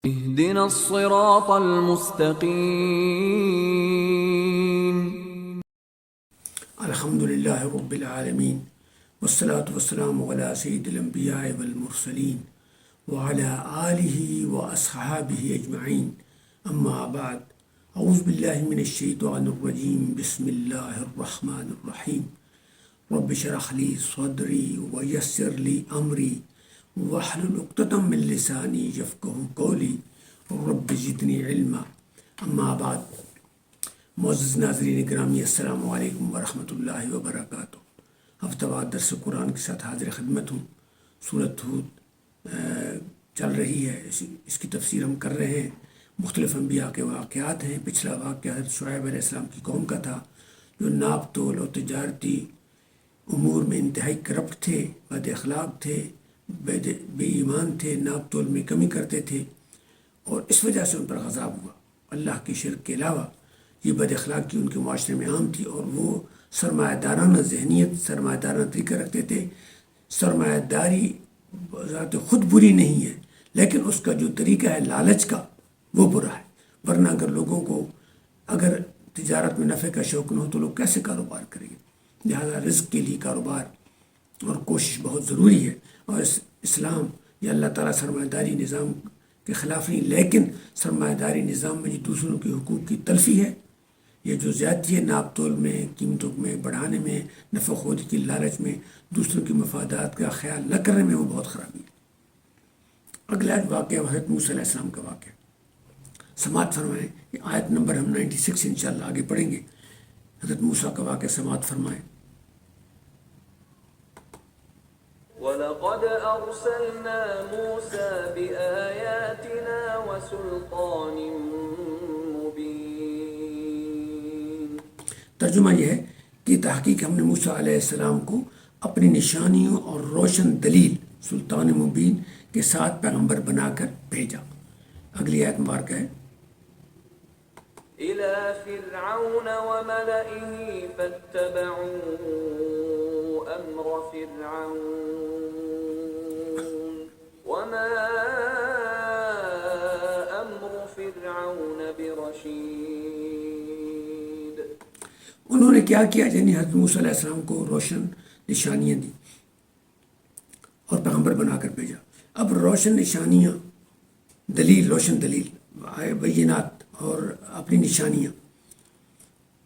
اهدنا الصراط المستقيم. الحمد للہ رب العالمین والصلاة والسلام علی سید الانبیاء والمرسلین وعلی آلہ واصحابہ اجمعین، اما بعد، اعوذ باللہ من الشیطان الرجیم، بسم اللہ الرحمن الرحیم، رب اشرح لی صدری ویسر لی امری واحلل عقدۃ من لسانی یفقہوا قولی رب زدنی علما، اما بعد۔ معزز ناظرین گرامی، السلام علیکم ورحمۃ اللہ وبرکاتہ۔ ہفتہ وار درس قرآن کے ساتھ حاضر خدمت ہوں۔ سورۃ ہود چل رہی ہے، اس کی تفسیر ہم کر رہے ہیں۔ مختلف انبیاء کے واقعات ہیں۔ پچھلا واقعہ حضرت شعیب علیہ السلام کی قوم کا تھا، جو ناپ تول اور تجارتی امور میں انتہائی کرپٹ تھے، بد اخلاق تھے، بے ایمان تھے، ناپ تول میں کمی کرتے تھے، اور اس وجہ سے ان پر عذاب ہوا۔ اللہ کی شرک کے علاوہ یہ بد اخلاقی ان کے معاشرے میں عام تھی، اور وہ سرمایہ دارانہ ذہنیت، سرمایہ دارانہ طریقہ رکھتے تھے۔ سرمایہ داری ذات خود بری نہیں ہے، لیکن اس کا جو طریقہ ہے لالچ کا، وہ برا ہے۔ ورنہ اگر لوگوں کو اگر تجارت میں نفع کا شوق نہ ہو تو لوگ کیسے کاروبار کریں گے؟ لہذا رزق کے لیے کاروبار اور کوشش بہت ضروری ہے، اور اسلام یا اللہ تعالیٰ سرمایہ داری نظام کے خلاف نہیں، لیکن سرمایہ داری نظام میں جو دوسروں کے حقوق کی تلفی ہے، یہ جو زیادتی ہے ناپ تول میں، قیمتوں میں بڑھانے میں، نفع خوری کی لالچ میں، دوسروں کے مفادات کا خیال نہ کرنے میں، وہ بہت خرابی ہے۔ اگلا واقعہ حضرت موسیٰ علیہ السلام کا واقعہ، سماعت فرمائیں۔ یہ آیت نمبر ہم 96 انشاءاللہ آگے پڑھیں گے۔ حضرت موسیٰ کا واقعہ سماعت فرمائیں۔ وَلَقَدْ أَرْسَلْنَا مُوسَى بِآيَاتِنَا وَسُلْطَانٍ مُبِينٍ۔ ترجمہ یہ ہے کہ تحقیق ہم نے موسیٰ علیہ السلام کو اپنی نشانیوں اور روشن دلیل سلطان مبین کے ساتھ پیغمبر بنا کر بھیجا۔ اگلی آیت مبارکہ ہے، إِلَى فِرْعَوْنَ وَمَلَئِهِ فَاتَّبَعُوا أَمْرَ فِرْعَوْنَ وَمَا أَمْرُ فِرْعَوْنَ بِرَشِيدٍ۔ انہوں نے کیا کیا؟ یعنی حضرت موسیٰ علیہ السلام کو روشن نشانیاں دی اور پیغمبر بنا کر بھیجا۔ اب روشن نشانیاں، دلیل، روشن دلیل، بینات اور اپنی نشانیاں،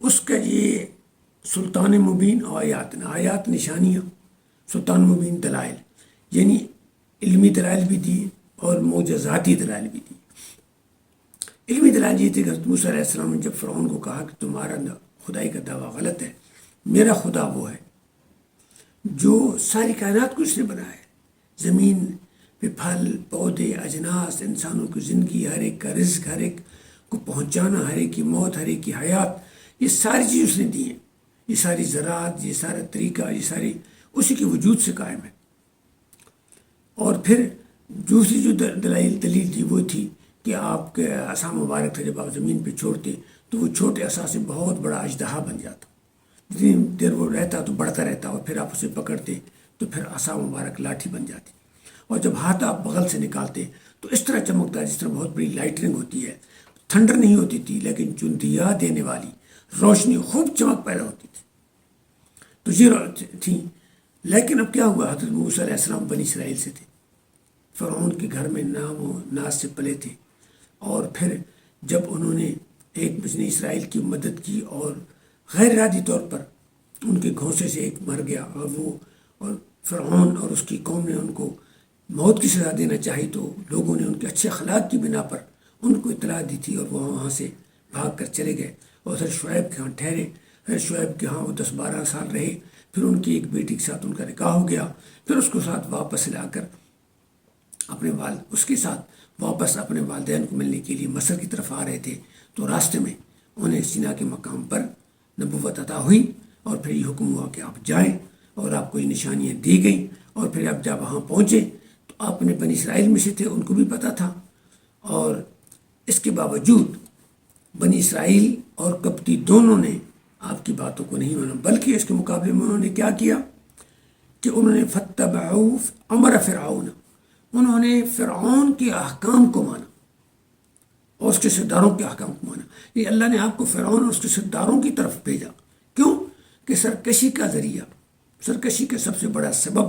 اس کا یہ سلطان مبین اور آیات نشانیاں، سلطان مبین دلائل، یعنی علمی دلائل بھی دی اور معجزاتی دلائل بھی دی۔ علمی دلائل یہ تھے کہ حضرت موسیٰ علیہ السلام نے جب فرعون کو کہا کہ تمہارا خدائی کا دعویٰ غلط ہے، میرا خدا وہ ہے جو ساری کائنات کو اس نے بنایا ہے، زمین پہ پھل، پودے، اجناس، انسانوں کی زندگی، ہر ایک کا رزق، ہر ایک کو پہنچانا، ہر ایک کی موت، ہر ایک کی حیات، یہ ساری چیز اس نے دی ہیں۔ یہ ساری زراعت، یہ سارا طریقہ، یہ ساری اسی کے وجود سے قائم ہے۔ اور پھر دوسری جو دلیل تھی وہ تھی کہ آپ کے عصا مبارک تھا، جب آپ زمین پہ چھوڑتے تو وہ چھوٹے عصا سے بہت بڑا اژدہا بن جاتا، جتنی دیر وہ رہتا تو بڑھتا رہتا، اور پھر آپ اسے پکڑتے تو پھر عصا مبارک لاٹھی بن جاتی، اور جب ہاتھ آپ بغل سے نکالتے تو اس طرح چمکتا جس طرح بہت بڑی لائٹنگ ہوتی ہے۔ تھنڈر نہیں ہوتی تھی، لیکن جو دیا دینے والی روشنی، خوب چمک پیدا ہوتی تھی، تو یہ تھی۔ لیکن اب کیا ہوا؟ حضرت موسیٰ علیہ السلام بنی اسرائیل سے تھے، فرعون کے گھر میں نام و ناز سے پلے تھے، اور پھر جب انہوں نے ایک بنی اسرائیل کی مدد کی اور غیر ارادی طور پر ان کے گھونسے سے ایک مر گیا، اور فرعون اور اس کی قوم نے ان کو موت کی سزا دینا چاہی، تو لوگوں نے ان کے اچھے اخلاق کی بنا پر ان کو اطلاع دی تھی، اور وہ وہاں سے بھاگ کر چلے گئے اور حضرت شعیب کے ہاں ٹھہرے۔ حضرت شعیب کے ہاں وہ 10-12 سال رہے، پھر ان کی ایک بیٹی کے ساتھ ان کا نکاح ہو گیا، پھر اس کو ساتھ واپس لا کر اس کے ساتھ واپس اپنے والدین کو ملنے کے لیے مصر کی طرف آ رہے تھے، تو راستے میں انہیں سینا کے مقام پر نبوت عطا ہوئی، اور پھر یہ حکم ہوا کہ آپ جائیں، اور آپ کو یہ نشانیاں دی گئیں، اور پھر آپ جب وہاں پہنچے تو آپ نے بنی اسرائیل میں سے تھے، ان کو بھی پتہ تھا، اور اس کے باوجود بنی اسرائیل اور قبطی دونوں نے آپ کی باتوں کو نہیں مانا، بلکہ اس کے مقابلے میں انہوں نے کیا کیا کہ انہوں نے فتبعوا امر فرعون، انہوں نے فرعون کے احکام کو مانا۔ کے سرداروں کے احکام کو مانا. یہ اللہ نے آپ کو فرعون اور اس کے سرداروں کی طرف بھیجا. کیوں؟ کہ سرکشی کا ذریعہ، سرکشی کا سب سے بڑا سبب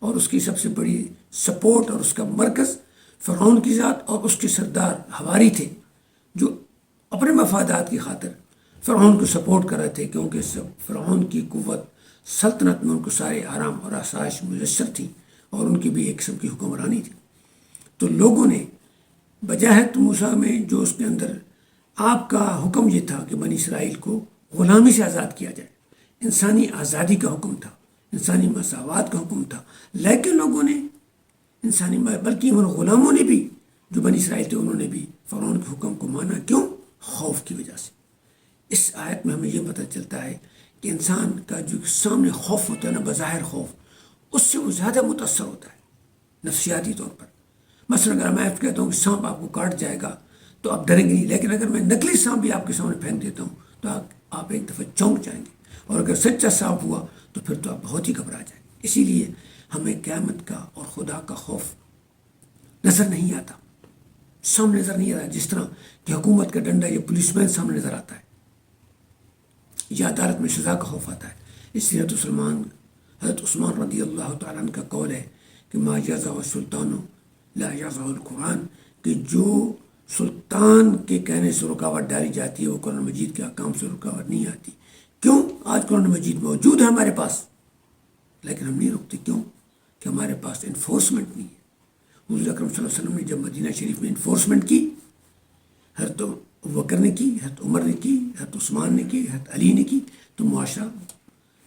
اور اس کی سب سے بڑی سپورٹ اور اس کا مرکز فرعون کی ذات اور اس کے سردار حواری تھے، جو اپنے مفادات کی خاطر فرعون کو سپورٹ کر رہے تھے، کیونکہ فرعون کی قوت سلطنت میں ان کو سارے آرام اور آسائش میسر تھی اور ان کی بھی ایک قسم کی حکمرانی تھی. تو لوگوں نے بجاہت موسیٰ میں جو اس کے اندر آپ کا حکم یہ تھا کہ بنی اسرائیل کو غلامی سے آزاد کیا جائے، انسانی آزادی کا حکم تھا، انسانی مساوات کا حکم تھا، لیکن لوگوں نے انسانی بلکہ ان غلاموں نے بھی جو بنی اسرائیل تھے انہوں نے بھی فرعون کے حکم کو مانا. کیوں؟ خوف کی وجہ سے. اس آیت میں ہمیں یہ پتہ چلتا ہے کہ انسان کا جو سامنے خوف ہوتا ہے نا، بظاہر خوف، اس سے وہ زیادہ متاثر ہوتا ہے نفسیاتی طور پر. مثلا اگر میں کہتا ہوں کہ سانپ آپ کو کاٹ جائے گا تو آپ ڈریں گے نہیں، لیکن اگر میں نکلی سانپ بھی آپ کے سامنے پھینک دیتا ہوں تو آپ ایک دفعہ چونک جائیں گے، اور اگر سچا سانپ ہوا تو پھر تو آپ بہت ہی گھبرا جائیں گے. اسی لیے ہمیں قیامت کا اور خدا کا خوف نظر نہیں آتا، سامنے نظر نہیں آتا، جس طرح کہ حکومت کا ڈنڈا یا پولیس مین سامنے نظر آتا ہے یا عدالت میں سزا کا خوف آتا ہے. اس لیے حضرت عثمان رضی اللہ تعالیٰ عنہ کا قول ہے کہ ما یضع السلطان لا یضع القرآن، کہ جو سلطان کے کہنے سے رکاوٹ ڈالی جاتی ہے وہ قرآن مجید کے احکام سے رکاوٹ نہیں آتی. کیوں؟ آج قرآن مجید موجود ہے ہمارے پاس، لیکن ہم نہیں رکتے. کیوں؟ کہ ہمارے پاس انفورسمنٹ نہیں ہے. حضور اکرم صلی اللہ علیہ وسلم نے جب مدینہ شریف میں انفورسمنٹ کی، حضرت ابوبکر نے کی، حضرت عمر نے کی، حضرت عثمان نے کی، حضرت علی نے کی، تو معاشرہ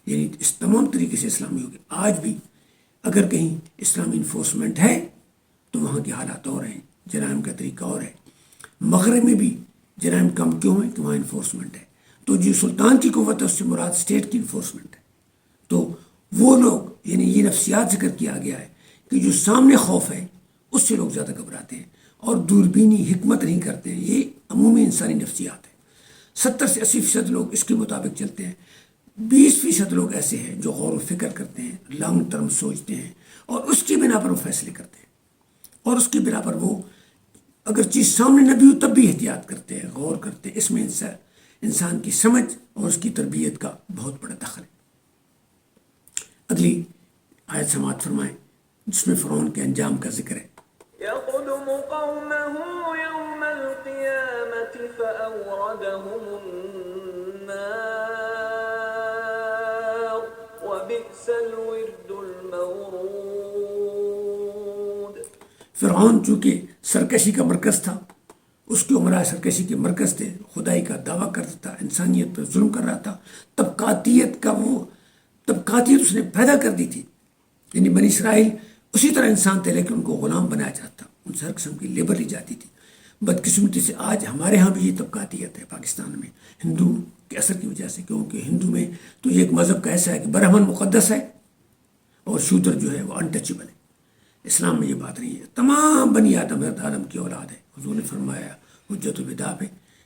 یعنی اس تمام طریقے سے اسلامی ہو گیا. آج بھی اگر کہیں اسلامی انفورسمنٹ ہے تو وہاں کے حالات اور ہیں، جرائم کا طریقہ اور ہے. مغرب میں بھی جرائم کم کیوں ہیں؟ کہ وہاں انفورسمنٹ ہے. تو جو سلطان کی قوت ہے اس سے مراد اسٹیٹ کی انفورسمنٹ ہے. تو وہ لوگ یعنی یہ نفسیات ذکر کیا گیا ہے کہ جو سامنے خوف ہے اس سے لوگ زیادہ گھبراتے ہیں اور دوربینی حکمت نہیں کرتے ہیں. یہ عمومی انسانی نفسیات ہے. 70 سے 80% لوگ اس کے مطابق چلتے ہیں. 20% لوگ ایسے ہیں جو غور و فکر کرتے ہیں، لانگ ٹرم سوچتے ہیں، اور اس کی بنا پر وہ فیصلے کرتے ہیں، اور اس کی بنا پر وہ اگر چیز سامنے نہ بھی ہو تب بھی احتیاط کرتے ہیں، غور کرتے ہیں. اس میں انسان کی سمجھ اور اس کی تربیت کا بہت بڑا دخل ہے. اگلی آیت سماعت فرمائیں جس میں فرعون کے انجام کا ذکر ہے. يقدم قومه يوم القيامة فأوردهم النار وبئس الورد المورود. فرعون چونکہ سرکشی کا مرکز تھا، اس کے عمرہ سرکشی کے مرکز تھے، خدائی کا دعویٰ کرتا تھا، انسانیت پر ظلم کر رہا تھا، طبقاتیت اس نے پیدا کر دی تھی. یعنی بنی اسرائیل اسی طرح انسان تھے لیکن ان کو غلام بنایا جاتا تھا، ان سے ہر قسم کی لیبر لی جاتی تھی. بدقسمتی سے آج ہمارے ہاں بھی یہ طبقاتیت ہے پاکستان میں، ہندو کے اثر کی وجہ سے. کیونکہ ہندو میں تو یہ ایک مذہب کا ایسا ہے کہ برہمن مقدس ہے اور شودر جو ہے وہ انٹچیبل ہے. اسلام میں یہ بات نہیں ہے. تمام بنی آدم حضرت آدم کی اولاد ہے. حضور نے فرمایا حجت الوداع پہ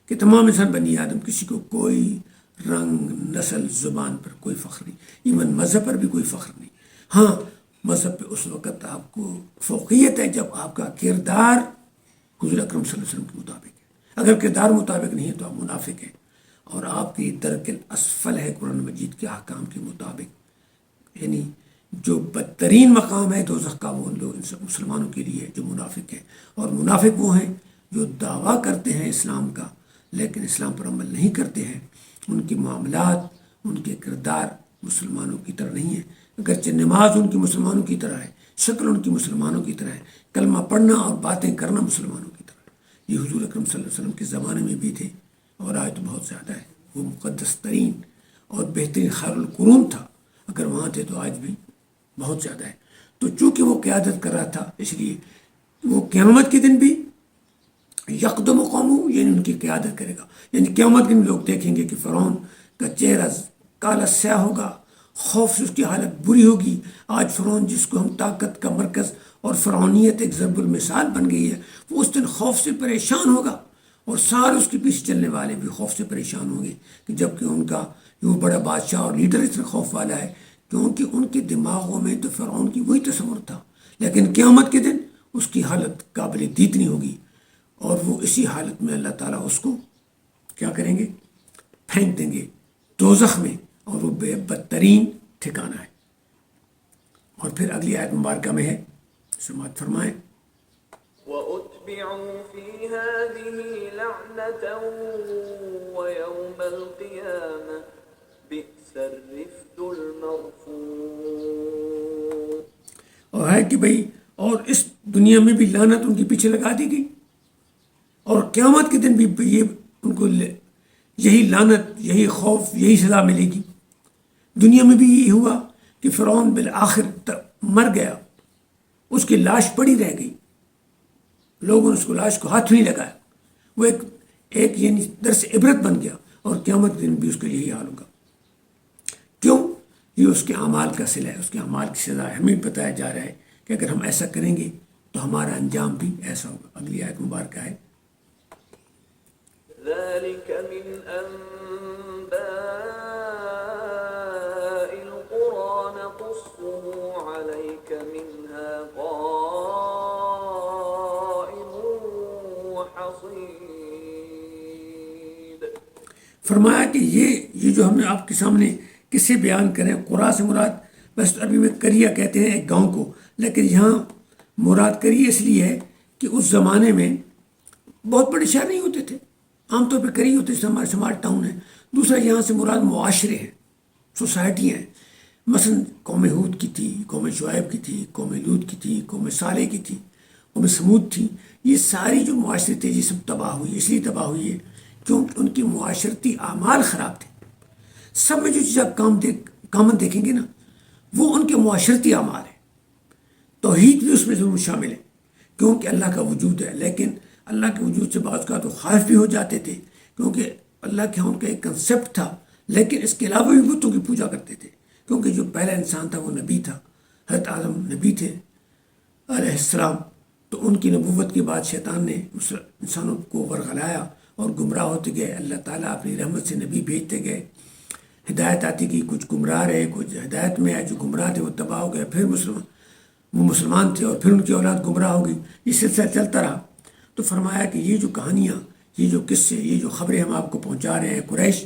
کہ تمام انسان بنی آدم، کسی کو کوئی رنگ، نسل، زبان پر کوئی فخر نہیں، ایون مذہب پر بھی کوئی فخر نہیں. ہاں مذہب پہ اس وقت آپ کو فوقیت ہے جب آپ کا کردار حضور اکرم صلی اللہ علیہ وسلم کے مطابق ہے. اگر کردار مطابق نہیں ہے تو آپ منافق ہیں اور آپ کی درک الاسفل ہے قرآن مجید کے احکام کے مطابق. یعنی جو بدترین مقام ہے دوزخ کا وہ لوگ مسلمانوں کے لیے جو منافق ہیں. اور منافق وہ ہیں جو دعویٰ کرتے ہیں اسلام کا لیکن اسلام پر عمل نہیں کرتے ہیں. ان کے معاملات، ان کے کردار مسلمانوں کی طرح نہیں ہے. اگرچہ نماز ان کی مسلمانوں کی طرح ہے، شکل ان کی مسلمانوں کی طرح ہے، کلمہ پڑھنا اور باتیں کرنا مسلمانوں کی طرح ہے. یہ حضور اکرم صلی اللہ علیہ وسلم کے زمانے میں بھی تھے اور آج تو بہت زیادہ ہے. وہ مقدس ترین اور بہترین خیر القرون تھا. اگر وہاں تھے تو آج بھی بہت زیادہ ہے. تو چونکہ وہ قیادت کر رہا تھا اس لیے وہ قیامت کے دن بھی یقدم قومہ یعنی ان کی قیادت کرے گا. یعنی قیامت کے دن لوگ دیکھیں گے کہ فرعون کا چہرہ کالا سیاہ ہوگا، خوف سے اس کی حالت بری ہوگی. آج فرعون جس کو ہم طاقت کا مرکز اور فرعونیت ایک ضرب المثال بن گئی ہے، وہ اس دن خوف سے پریشان ہوگا اور سارے اس کے پیچھے چلنے والے بھی خوف سے پریشان ہوں گے. کہ جب کہ ان کا جو بڑا بادشاہ اور لیڈر اتنا خوف والا ہے کیونکہ ان کے دماغوں میں تو فرعون کی وہی تصور تھا، لیکن قیامت کے دن اس کی حالت قابل دید نہیں ہوگی اور وہ اسی حالت میں اللہ تعالیٰ اس کو کیا کریں گے؟ پھینک دیں گے دوزخ میں، اور وہ بے بدترین ٹھکانہ ہے۔ اور پھر اگلی آیت مبارکہ میں ہے، سماعت فرمائیں، وَأُتْبِعُوا فِي هَذِهِ لَعْنَةً وَيَوْمَ الْقِيَامَةِ بِئْسَ الرِّفْدُ الْمَرْفُودُ۔ اور ہے کہ بھئی اور اس دنیا میں بھی لعنت ان کے پیچھے لگا دی گئی، اور قیامت کے دن بھی یہ ان کو یہی لعنت، یہی خوف، یہی سزا ملے گی۔ دنیا میں بھی یہی ہوا کہ فرعون بالآخر مر گیا، اس کی لاش پڑی رہ گئی، لوگوں نے اس کو لاش کو ہاتھ نہیں لگایا، وہ ایک یعنی درس عبرت بن گیا، اور قیامت کے دن بھی اس کا یہی حال ہوگا۔ کیوں؟ یہ اس کے اعمال کا صلہ ہے، اس کے اعمال کی سزا ہے۔ ہمیں بتایا جا رہا ہے کہ اگر ہم ایسا کریں گے تو ہمارا انجام بھی ایسا ہوگا۔ اگلی آیت مبارکہ ہے، ذَلِكَ مِنْ أَنْبَاءِ الْقُرَى نَقُصُّهُ عَلَيْكَ مِنْهَا قَائِمٌ وَحَصِيدٌ۔ فرمایا کہ یہ جو ہم نے آپ کے سامنے کسے بیان کریں، قرا سے مراد بس عربی میں قریہ کہتے ہیں ایک گاؤں کو، لیکن یہاں مراد قریہ اس لیے ہے کہ اس زمانے میں بہت بڑے شہر نہیں ہوتے تھے، عام طور پہ قریہ ہوتے تھے، ہمارے سمارٹ ٹاؤن ہے۔ دوسرا یہاں سے مراد معاشرے ہیں، سوسائٹیاں ہیں، مثلا قوم ہود کی تھی، قوم شعیب کی تھی، قوم لوط کی تھی، قوم صالح کی تھی، قوم سمود تھی۔ یہ ساری جو معاشرے تھے یہ سب تباہ ہوئی، اس لیے تباہ ہوئی ہے کیونکہ ان کی معاشرتی اعمال خراب تھے۔ سب میں جو چیز آپ کامن دیکھیں گے نا، وہ ان کے معاشرتی اعمال ہیں۔ توحید بھی اس میں ضرور شامل ہے کیونکہ اللہ کا وجود ہے، لیکن اللہ کے وجود سے بعض کا تو خائف بھی ہو جاتے تھے کیونکہ اللہ کے ان کا ایک کنسیپٹ تھا، لیکن اس کے علاوہ بھی بتوں کی پوجا کرتے تھے کیونکہ جو پہلا انسان تھا وہ نبی تھا، حضرت آدم نبی تھے علیہ السلام۔ تو ان کی نبوت کے بعد شیطان نے انسانوں کو ورغلایا اور گمراہ ہوتے گئے۔ اللہ تعالیٰ اپنی رحمت سے نبی بھیجتے گئے، ہدایت آتی گئی، کچھ گمراہ رہے، کچھ ہدایت میں آئے، جو گمراہ تھے وہ تباہ ہو گئے، پھر وہ مسلمان تھے اور پھر ان کی اولاد گمراہ ہو گئی۔ یہ سلسلہ چلتا رہا۔ تو فرمایا کہ یہ جو کہانیاں، یہ جو قصے، یہ جو خبریں ہم آپ کو پہنچا رہے ہیں قریش،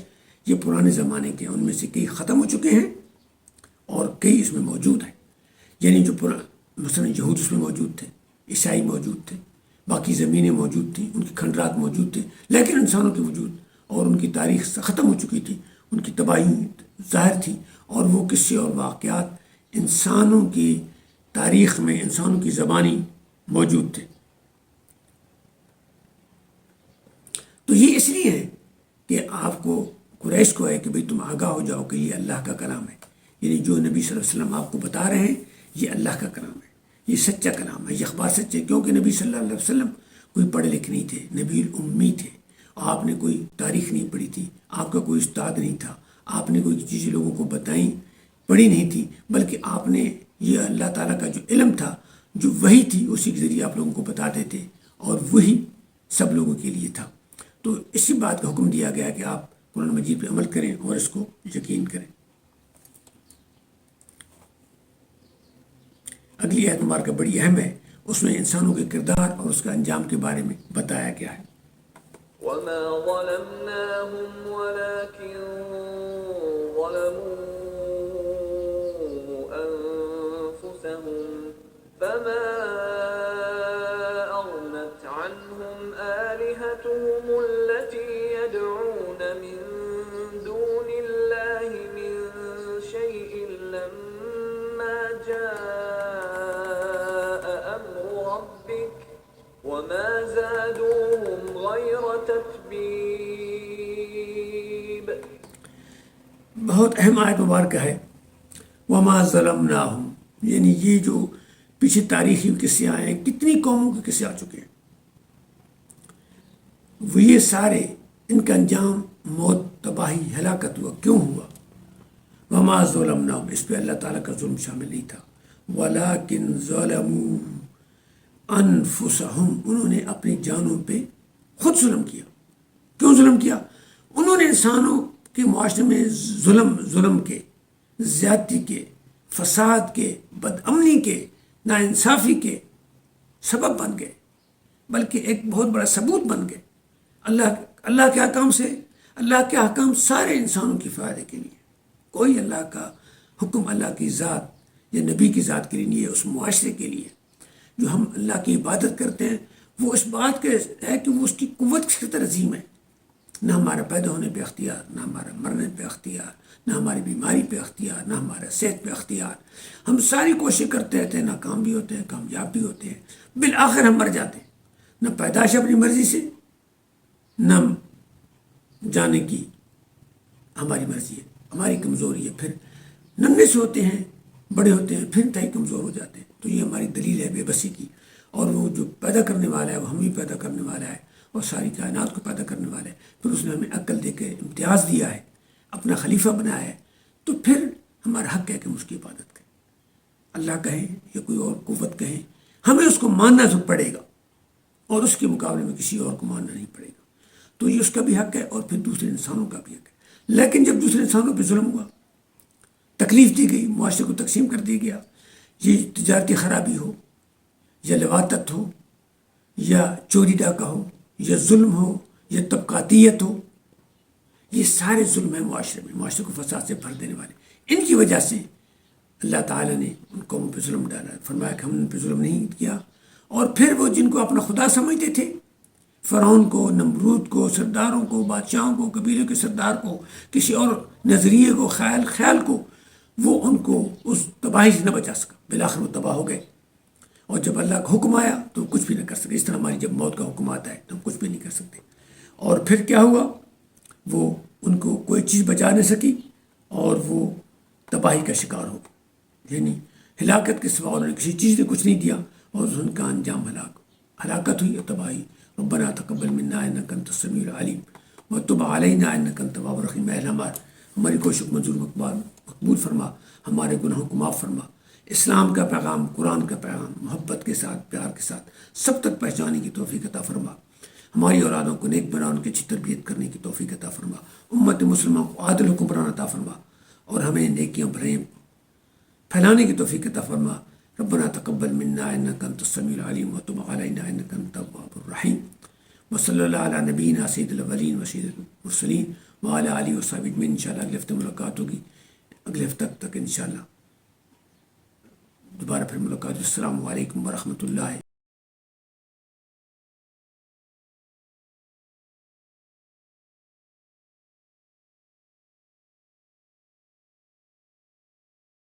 یہ پرانے زمانے کے، ان میں سے کئی ختم ہو چکے ہیں اور کئی اس میں موجود ہیں۔ یعنی جو مثلا یہود اس میں موجود تھے، عیسائی موجود تھے، باقی زمینیں موجود تھیں، ان کے کھنڈرات موجود تھے، لیکن انسانوں کے وجود اور ان کی تاریخ ختم ہو چکی تھی، ان کی تباہی ظاہر تھی، اور وہ قصے اور واقعات انسانوں کی تاریخ میں، انسانوں کی زبانی موجود تھے۔ تو یہ اس لیے ہے کہ آپ کو قریش کو ہے کہ بھئی تم آگاہ ہو جاؤ کہ یہ اللہ کا کلام ہے، یعنی جو نبی صلی اللہ علیہ وسلم آپ کو بتا رہے ہیں یہ اللہ کا کلام ہے، یہ سچا کلام ہے، یہ اخبار سچے، کیونکہ نبی صلی اللہ علیہ وسلم کوئی پڑھے لکھے نہیں تھے، نبی امی تھے، آپ نے کوئی تاریخ نہیں پڑھی تھی، آپ کا کوئی استاد نہیں تھا، آپ نے کوئی چیزیں لوگوں کو بتائیں پڑھی نہیں تھی، بلکہ آپ نے یہ اللہ تعالیٰ کا جو علم تھا، جو وحی تھی، اسی کے ذریعے آپ لوگوں کو بتاتے تھے، اور وہی سب لوگوں کے لیے تھا۔ تو اسی بات کا حکم دیا گیا کہ آپ قرآن مجید پہ عمل کریں اور اس کو یقین کریں۔ اگلی آیت مبارکہ بڑی اہم ہے، اس میں انسانوں کے کردار اور اس کا انجام کے بارے میں بتایا گیا ہے۔ وَمَا ظَلَمْنَاهُمْ وَلَكِنْ ظَلَمُوا أَنفُسَهُمْ فَمَا أَغْنَتْ عَنْهُمْ آلِهَتُهُمُ الَّتِي يَدْعُونَ مِن دُونِ اللَّهِ مِن شَيْءٍ لَّمَّا جَاءَ أَمْرُ رَبِّكَ وَمَا زَادُوهُمْ غَيْرَ تَتْبِيبٍ۔ بہت اہم آیت مبارکہ ہے، وَمَا ظَلَمْنَاهُمْ، یعنی یہ جو پیچھے تاریخی قصے آئے ہیں، کتنی قوموں کے قصے آ چکے ہیں، وہ یہ سارے ان کا انجام موت، تباہی، ہلاکت ہوا۔ کیوں ہوا؟ وَمَا ظَلَمْنَاهُمْ، اس پہ اللہ تعالیٰ کا ظلم شامل نہیں تھا، وَلَكِنْ ظَلَمُوا أَنفُسَهُمْ، انہوں نے اپنی جانوں پہ خود ظلم کیا۔ کیوں ظلم کیا؟ انہوں نے انسانوں کے معاشرے میں ظلم کے، زیادتی کے، فساد کے، بدامنی کے، ناانصافی کے سبب بن گئے، بلکہ ایک بہت بڑا ثبوت بن گئے اللہ کے احکام سے۔ اللہ کے احکام سارے انسانوں کی فائدے کے لیے، کوئی اللہ کا حکم اللہ کی ذات یا نبی کی ذات کے لیے نہیں ہے، اس معاشرے کے لیے۔ جو ہم اللہ کی عبادت کرتے ہیں وہ اس بات کے ہے کہ وہ اس کی قوت کی قدر عظیم ہے، نہ ہمارا پیدا ہونے پہ اختیار، نہ ہمارا مرنے پہ اختیار، نہ ہماری بیماری پہ اختیار، نہ ہمارا صحت پہ اختیار۔ ہم ساری کوشش کرتے رہتے ہیں، ناکام بھی ہوتے ہیں، کامیاب بھی ہوتے ہیں، بالآخر ہم مر جاتے ہیں۔ نہ پیدائش اپنی مرضی سے، نہ جانے کی ہماری مرضی ہے، ہماری کمزوری ہے۔ پھر ننھے سے ہوتے ہیں، بڑے ہوتے ہیں، پھر انتہائی کمزور ہو جاتے ہیں۔ تو یہ ہماری دلیل ہے بے بسی کی۔ اور وہ جو پیدا کرنے والا ہے وہ ہم بھی پیدا کرنے والا ہے، اور ساری کائنات کو پیدا کرنے والا ہے۔ پھر اس نے ہمیں عقل دے کے امتیاز دیا ہے، اپنا خلیفہ بنایا ہے، تو پھر ہمارا حق ہے کہ ہم اس کی عبادت کریں۔ اللہ کہیں یا کوئی اور قوت کہیں، ہمیں اس کو ماننا تو پڑے گا، اور اس کے مقابلے میں کسی اور کو ماننا نہیں پڑے گا۔ تو یہ اس کا بھی حق ہے، اور پھر دوسرے انسانوں کا بھی حق ہے۔ لیکن جب دوسرے انسانوں پہ ظلم ہوا، تکلیف دی گئی، معاشرے کو تقسیم کر دیا گیا، یہ تجارتی خرابی ہو یا لواطت ہو یا چوری ڈاکہ ہو یا ظلم ہو یا طبقاتیت ہو، یہ سارے ظلم ہیں معاشرے میں، معاشرے کو فساد سے بھر دینے والے۔ ان کی وجہ سے اللہ تعالیٰ نے ان قوموں پہ ظلم ڈالا، فرمایا کہ ہم نے ان پہ ظلم نہیں کیا۔ اور پھر وہ جن کو اپنا خدا سمجھتے تھے، فرعون کو، نمرود کو، سرداروں کو، بادشاہوں کو، قبیلے کے سردار کو، کسی اور نظریے کو، خیال کو، وہ ان کو اس تباہی سے نہ بچا سکا، بالآخر وہ تباہ ہو گئے۔ اور جب اللہ کا حکم آیا تو کچھ بھی نہ کر سکے۔ اس طرح ہماری جب موت کا حکم آتا ہے تو ہم کچھ بھی نہیں کر سکتے۔ اور پھر کیا ہوا، وہ ان کو کوئی چیز بچا نہیں سکی، اور وہ تباہی کا شکار ہو گئے، یعنی ہلاکت کے سوا انہوں نے کسی چیز نے کچھ نہیں دیا، اور ان کا انجام ہلاکت ہوئی اور تباہی۔ ربنا تقبل منا انک انت السمیع العلیم وتب علینا انک انت التواب الرحیم۔ اے اللہ ہماری کوشش منظور مقبول فرما، ہمارے گناہوں کو معاف فرما، اسلام کا پیغام، قرآن کا پیغام محبت کے ساتھ، پیار کے ساتھ سب تک پہنچانے کی توفیق عطا فرما، ہماری اولادوں کو نیک بنا، ان کی اچھی تربیت کرنے کی توفیق عطا فرما، امت مسلمہ کو عادل حکمران عطا فرما، اور ہمیں نیکیاں بھریں پھیلانے کی توفیق عطا فرما۔ ربنا تقبل منا انک انت السمیع العلیم وتب علینا انک انت التواب الرحیم۔ وصلی اللہ علی نبینا سید الاولین و سید المرسلین وعلی آلہ وصحبہ اجمعین۔ انشاءاللہ اگلے ہفتے ملاقات ہوگی، اگلے ہفتے تک انشاءاللہ دوبارہ پھر ملاقات۔ السلام علیکم ورحمۃ اللہ۔